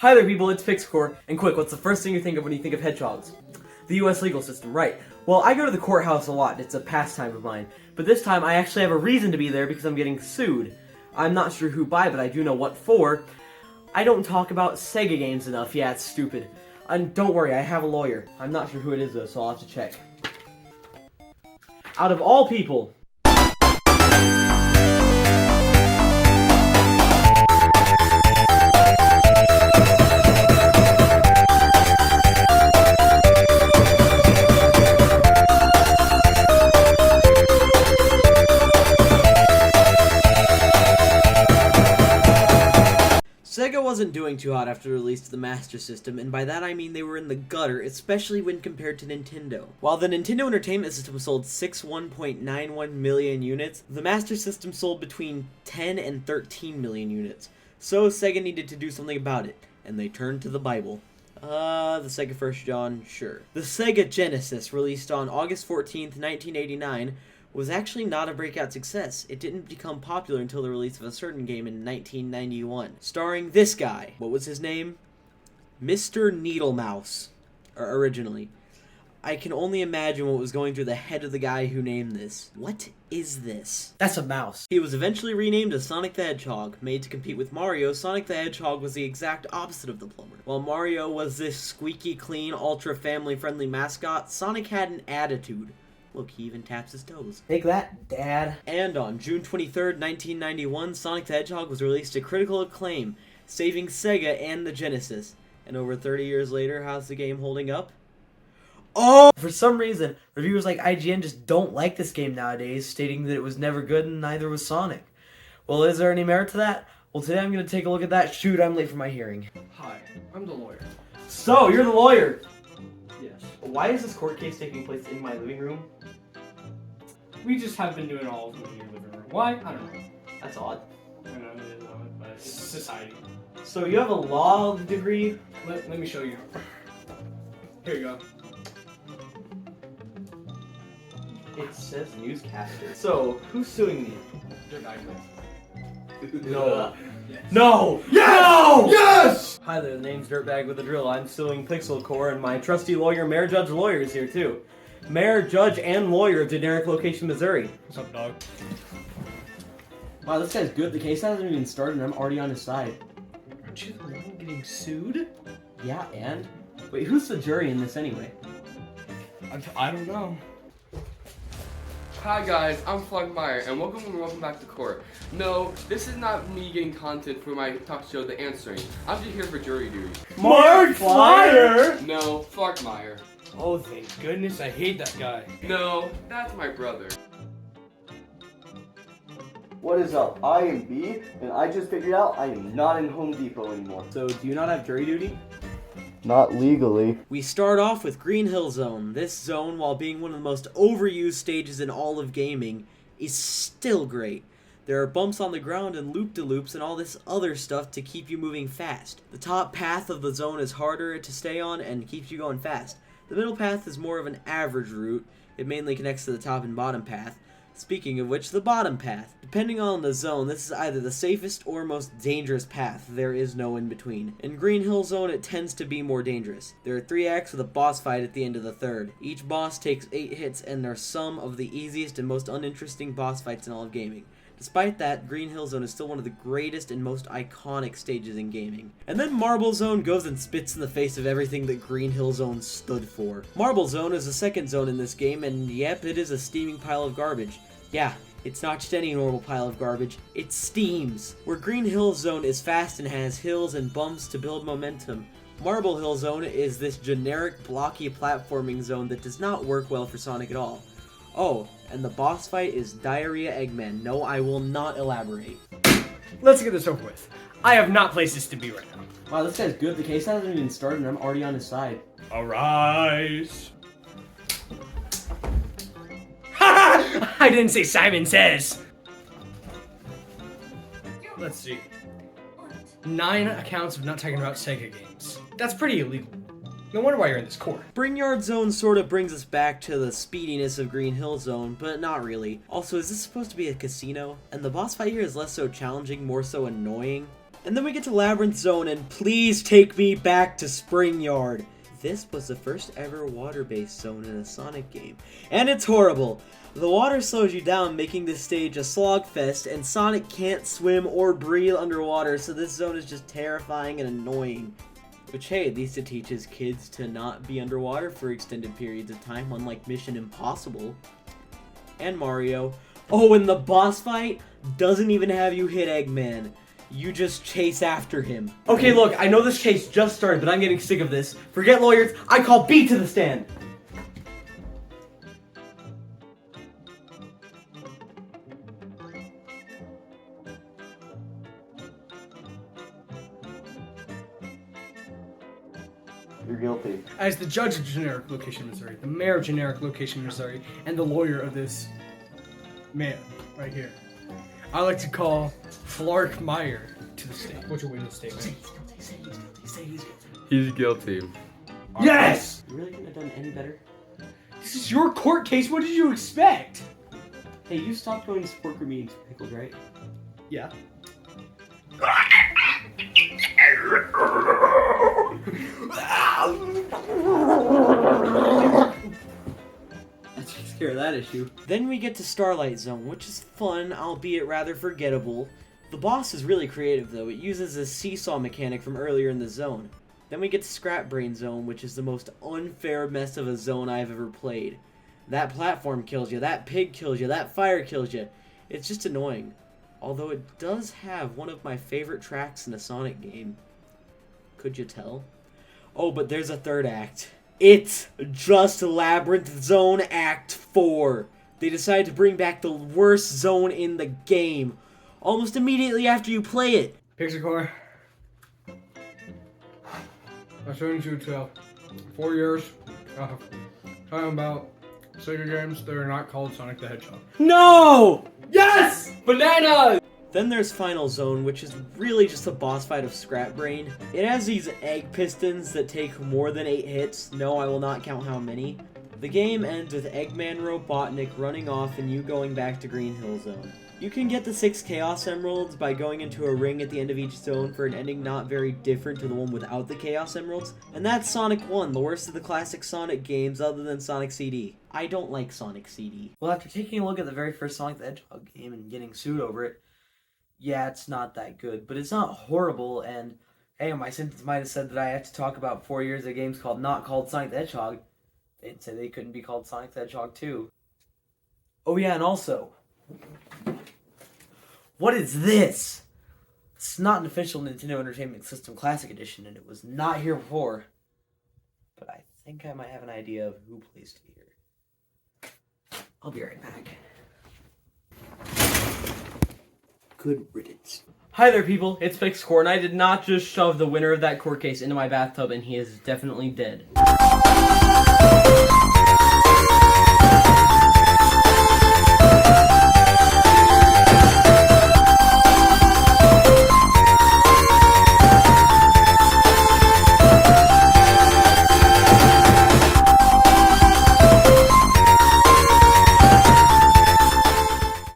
Hi there people, it's Pyxcore, and quick, what's the first thing you think of when you think of hedgehogs? The US legal system, right. Well, I go to the courthouse a lot, it's a pastime of mine, but this time I actually have a reason to be there because I'm getting sued. I'm not sure who by, but I do know what for. I don't talk about Sega games enough, yeah, it's stupid. And don't worry, I have a lawyer. I'm not sure who it is though, so I'll have to check. Out of all people, Sega wasn't doing too hot after the release of the Master System, and by that I mean they were in the gutter, especially when compared to Nintendo. While the Nintendo Entertainment System sold 61.91 million units, the Master System sold between 10 and 13 million units. So Sega needed to do something about it, and they turned to the Bible. The Sega First John, sure. The Sega Genesis, released on August 14th, 1989, was actually not a breakout success. It didn't become popular until the release of a certain game in 1991, starring this guy. What was his name? Mr. Needlemouse, originally. I can only imagine what was going through the head of the guy who named this. What is this? That's a mouse. He was eventually renamed as Sonic the Hedgehog. Made to compete with Mario, Sonic the Hedgehog was the exact opposite of the plumber. While Mario was this squeaky clean, ultra family-friendly mascot, Sonic had an attitude. Look, he even taps his toes. Take that, Dad. And on June 23rd, 1991, Sonic the Hedgehog was released to critical acclaim, saving Sega and the Genesis. And over 30 years later, how's the game holding up? Oh! For some reason, reviewers like IGN just don't like this game nowadays, stating that it was never good and neither was Sonic. Well, is there any merit to that? Well, today I'm going to take a look at that. Shoot, I'm late for my hearing. Hi, I'm the lawyer. So, you're the lawyer! Yes. Why is this court case taking place in my living room? We just have been doing all of them in your living room. Why? I don't know. That's odd. I don't know, it is odd, but it's society. So you have a law degree? Let me show you. Here you go. It says newscaster. So, who's suing me? They're diagnosed. No. Yes. No! Yes! No! Yes! Hi there, the name's Dirtbag with a Drill. I'm suing Pyxcore, and my trusty lawyer, Mayor Judge Lawyer, is here too. Mayor, Judge, and Lawyer of generic location, Missouri. What's up, dog? Wow, this guy's good. The case hasn't even started, and I'm already on his side. Aren't you the one getting sued? Yeah, and? Wait, who's the jury in this anyway? I don't know. Hi guys, I'm Flugmeyer, and welcome back to court. No, this is not me getting content for my talk show, The Answering. I'm just here for jury duty. Mark Flyer! No, Flugmeyer. Oh, thank goodness, I hate that guy. No, that's my brother. What is up? I am B, and I just figured out I am not in Home Depot anymore. So, do you not have jury duty? Not legally. We start off with Green Hill Zone. This zone, while being one of the most overused stages in all of gaming, is still great. There are bumps on the ground and loop-de-loops and all this other stuff to keep you moving fast. The top path of the zone is harder to stay on and keeps you going fast. The middle path is more of an average route. It mainly connects to the top and bottom path. Speaking of which, the bottom path. Depending on the zone, this is either the safest or most dangerous path. There is no in between. In Green Hill Zone, it tends to be more dangerous. There are 3 acts with a boss fight at the end of the 3rd. Each boss takes 8 hits and are some of the easiest and most uninteresting boss fights in all of gaming. Despite that, Green Hill Zone is still one of the greatest and most iconic stages in gaming. And then Marble Zone goes and spits in the face of everything that Green Hill Zone stood for. Marble Zone is the second zone in this game, and yep, it is a steaming pile of garbage. Yeah, it's not just any normal pile of garbage, it steams. Where Green Hill Zone is fast and has hills and bumps to build momentum, Marble Hill Zone is this generic blocky platforming zone that does not work well for Sonic at all. Oh, and the boss fight is Diarrhea Eggman. No, I will not elaborate. Let's get this over with. I have not places to be right now. Wow, this guy's good. The case hasn't even started, and I'm already on his side. Arise. I didn't say Simon Says. Let's see. 9 accounts of not talking about Sega games. That's pretty illegal. No wonder why you're in this court. Springyard Zone sort of brings us back to the speediness of Green Hill Zone, but not really. Also, is this supposed to be a casino? And the boss fight here is less so challenging, more so annoying. And then we get to Labyrinth Zone, and please take me back to Spring Yard. This was the first ever water-based zone in a Sonic game, and it's horrible. The water slows you down, making this stage a slogfest, and Sonic can't swim or breathe underwater, so this zone is just terrifying and annoying. Which, hey, at least it teaches kids to not be underwater for extended periods of time, unlike Mission Impossible. And Mario. Oh, and the boss fight doesn't even have you hit Eggman. You just chase after him. Okay, look, I know this case just started, but I'm getting sick of this. Forget lawyers, I call B to the stand. You're guilty. As the judge of generic location, Missouri, the mayor of generic location, Missouri, and the lawyer of this man right here, I like to call Flark Meyer to the stage. What's your witness statement? He's guilty. Yes! You really couldn't have done any better? This is your court case. What did you expect? Hey, you stopped going to support group meetings for Pickled, right? Yeah. That takes care of that issue. Then we get to Starlight Zone, which is fun, albeit rather forgettable. The boss is really creative though, it uses a seesaw mechanic from earlier in the zone. Then we get to Scrap Brain Zone, which is the most unfair mess of a zone I've ever played. That platform kills you, that pig kills you, that fire kills you. It's just annoying. Although it does have one of my favorite tracks in a Sonic game. Could you tell? Oh, but there's a third act. It's just Labyrinth Zone Act 4. They decided to bring back the worst zone in the game, almost immediately after you play it. Pyxcore. I sent you to 4 years talking about Sega games that are not called Sonic the Hedgehog. No! Yes! Banana! Then there's Final Zone, which is really just a boss fight of Scrap Brain. It has these egg pistons that take more than 8 hits. No, I will not count how many. The game ends with Eggman Robotnik running off and you going back to Green Hill Zone. You can get the 6 Chaos Emeralds by going into a ring at the end of each zone for an ending not very different to the one without the Chaos Emeralds. And that's Sonic 1, the worst of the classic Sonic games other than Sonic CD. I don't like Sonic CD. Well, after taking a look at the very first Sonic the Hedgehog game and getting sued over it, yeah, it's not that good, but it's not horrible, and hey, my sentence might have said that I have to talk about 4 years of games not called Sonic the Hedgehog. They'd say they couldn't be called Sonic the Hedgehog 2. Oh yeah, and also, what is this? It's not an official Nintendo Entertainment System Classic Edition, and it was not here before. But I think I might have an idea of who placed it here. I'll be right back. Good riddance. Hi there, people. It's Pyxcore, and I did not just shove the winner of that court case into my bathtub, and he is definitely dead.